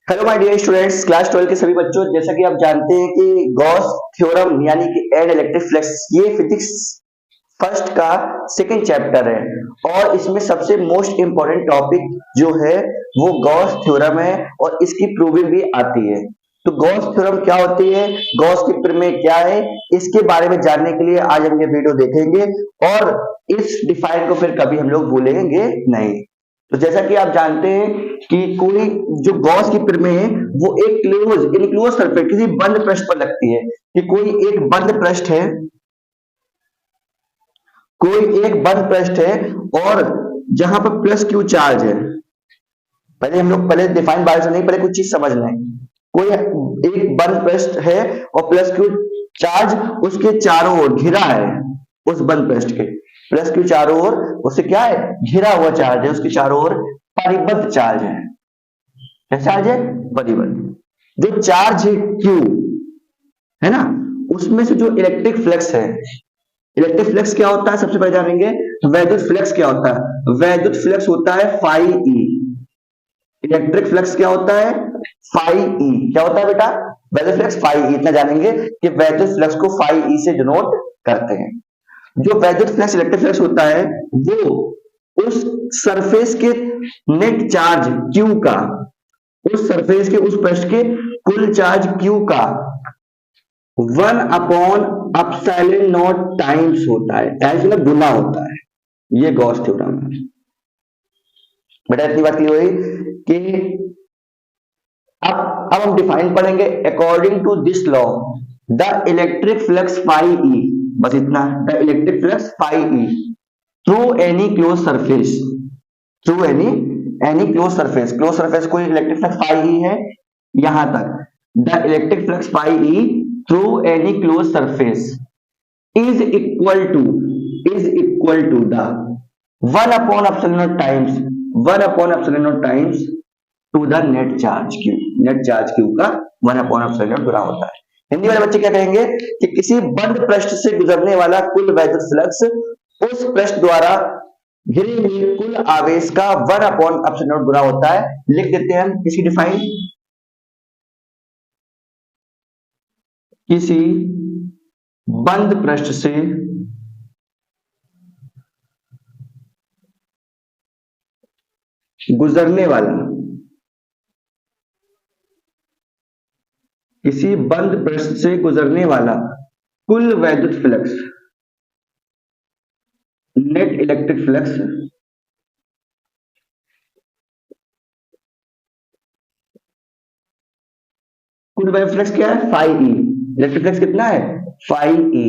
Hello my dear students, class 12 के सभी बच्चों। जैसा कि आप जानते हैं कि गॉस थ्योरम यानी कि एड इलेक्ट्रिक फ्लक्स ये फिजिक्स फर्स्ट का सेकंड चैप्टर है और इसमें सबसे मोस्ट इंपॉर्टेंट टॉपिक जो है वो गॉस थ्योरम है और इसकी प्रूविंग भी आती है। तो गॉस थ्योरम क्या होती है, गॉस की प्रमेय क्या है, इसके बारे में जानने के लिए आज हम ये वीडियो देखेंगे और इस डिफाइन को फिर कभी हम लोग भूलेंगे नहीं। तो जैसा कि आप जानते हैं कि कोई जो गॉस की प्रमेय है वो एक क्लोज इनक्लोज सरफेस किसी बंद पृष्ठ पर लगती है कि कोई एक बंद पृष्ठ है और जहां पर प्लस क्यू चार्ज है। पहले डिफाइन बारे से नहीं, पहले कुछ चीज समझ लें। कोई एक बंद पृष्ठ है और प्लस क्यू चार्ज उसके चारों ओर घिरा है। उस बंद पृष्ठ के प्लस क्यू चारों ओर उससे क्या है, घिरा हुआ चार्ज है, उसके चारों ओर परिबद्ध चार्ज है। क्या चार्ज है? परिबद्ध। जो चार्ज है क्यू है ना, उसमें से जो इलेक्ट्रिक फ्लक्स है, इलेक्ट्रिक फ्लक्स क्या होता है सबसे पहले जानेंगे। वैद्युत फ्लक्स क्या होता है? वैद्युत फ्लक्स होता है फाई ई। इलेक्ट्रिक फ्लक्स क्या होता है? Phi E. क्या होता है बेटा? वैद्युत फ्लक्स फाई ई। इतना जानेंगे कि वैद्युत फ्लक्स को फाई ई से डिनोट करते हैं। जो वैद्युत फ्लक्स इलेक्ट्रिक फ्लक्स होता है वो उस सरफेस के नेट चार्ज क्यू का, उस सरफेस के उस पृष्ठ के कुल चार्ज क्यू का 1/ε0 टाइम्स होता है। टाइम्स मतलब गुना होता है। ये गॉस थ्योरम है बेटा। इतनी बात क्लियर हुई कि अब हम डिफाइन पढ़ेंगे। According to this law the electric flux phi E, बस इतना, the electric flux phi E through any close surface, through any close surface कोई इलेक्ट्रिक फ्लक्स फाई ई है यहां तक। The electric flux phi E through any close surface is equal to the 1/ε0 times to the net charge q। Net charge q का 1/ε0 गुना होता है। हिंदी वाले बच्चे क्या कहेंगे कि किसी बंद पृष्ठ से गुजरने वाला कुल वैद्युत फ्लक्स उस पृष्ठ द्वारा घिरे हुए कुल आवेश का 1/ε0 गुना होता है। लिख देते हैं हम इसकी डिफाइन। किसी बंद पृष्ठ से गुजरने वाला, किसी बंद पृष्ठ से गुजरने वाला कुल वैद्युत फ्लक्स, नेट इलेक्ट्रिक फ्लक्स, कुल वैद्युत फ्लक्स क्या है? फाई ई। इलेक्ट्रिक फ्लक्स कितना है? Phi E.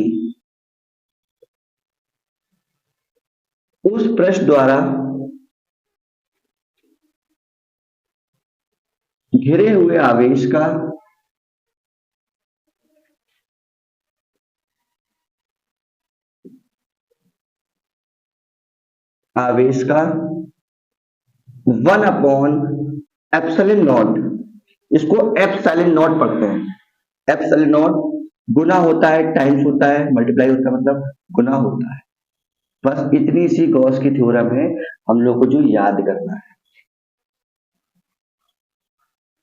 उस पृष्ठ द्वारा घिरे हुए आवेश का आवेश का 1/ε0, इसको ε0 पढ़ते हैं। ε0 गुना होता है, टाइम्स होता है, मल्टीप्लाई होता है, मतलब गुना होता है। बस इतनी सी गॉस की थ्योरम है हम लोग को जो याद करना है।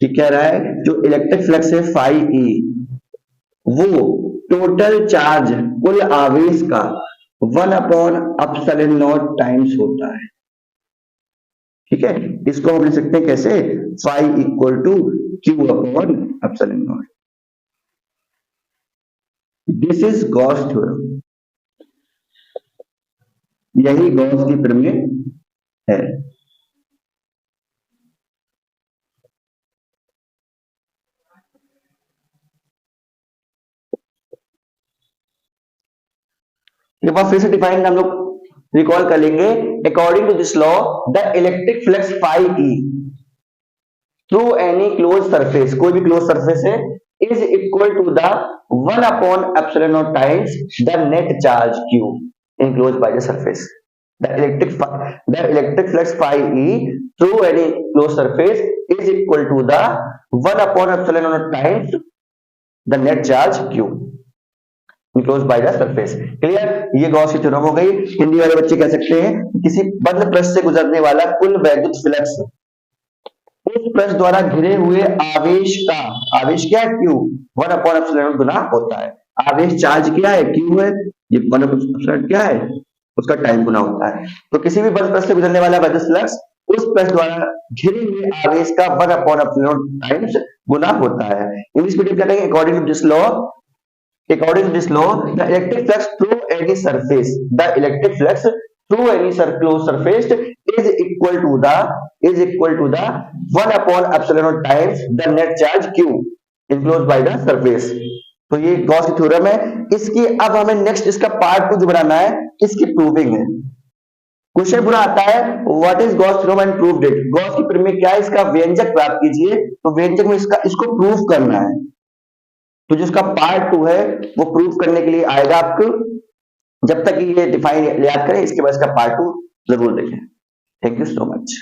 ठीक कह रहा है, जो इलेक्ट्रिक फ्लक्स है फाई ई वो टोटल चार्ज कुल आवेश का 1/ε0 टाइम्स होता है। ठीक है, इसको हम लिख सकते हैं कैसे? Phi equal to q/ε0। This is Gauss theorem. यही गॉस की प्रमेय है। एक बार फिर से डिफाइन हम लोग रिकॉल कर लेंगे। According to this law the electric flux phi E through any close surface, कोई भी क्लोज सरफेस है, is equal to the 1/ε0 times the net charge q enclosed by the surface। The electric flux phi E through any closed surface is equal to the 1/ε0 times the net charge q enclosed by the surface। Clear? ये Gauss की theorem हो गई। हिंदी वाले बच्चे कह सकते हैं किसी बंद पृष्ठ से गुजरने वाला कुल वैद्युत फ्लक्स उस पृष्ठ द्वारा घिरे हुए आवेश का, आवेश क्या है, क्यू, 1/ε गुना होता है। आवेश चार्ज क्या है, क्यू है, ये 1/ε क्या है, उसका टाइम गुना होता है। तो किसी भी बंद पृष्ठ से गुजरने वाला विद्युत फ्लक्स उस पृष्ठ द्वारा घिरे हुए आवेश का 1/ε टाइम्स गुना होता है। इंग्लिश मीडियम क्या कहेंगे, according to this law, according to this law, the electric flux through any surface, the electric flux through any closed surface is equal to the 1/ε times the net charge q enclosed by the surface। तो ये Gauss की theorem है। इसकी अब हमें next इसका part 2 जो बनाना है, इसकी प्रूविंग है। क्वेश्चन पूरा आता है what is Gauss theorem and proved it. Gauss की प्रमेय क्या है, इसका व्यंजक प्राप्त कीजिए। तो व्यंजक में इसको प्रूव करना है। तो जिसका पार्ट 2 है वो प्रूफ करने के लिए आएगा आपको। जब तक ये डिफाइन याद करें, इसके बाद इसका पार्ट 2 जरूर देखें। Thank you so much.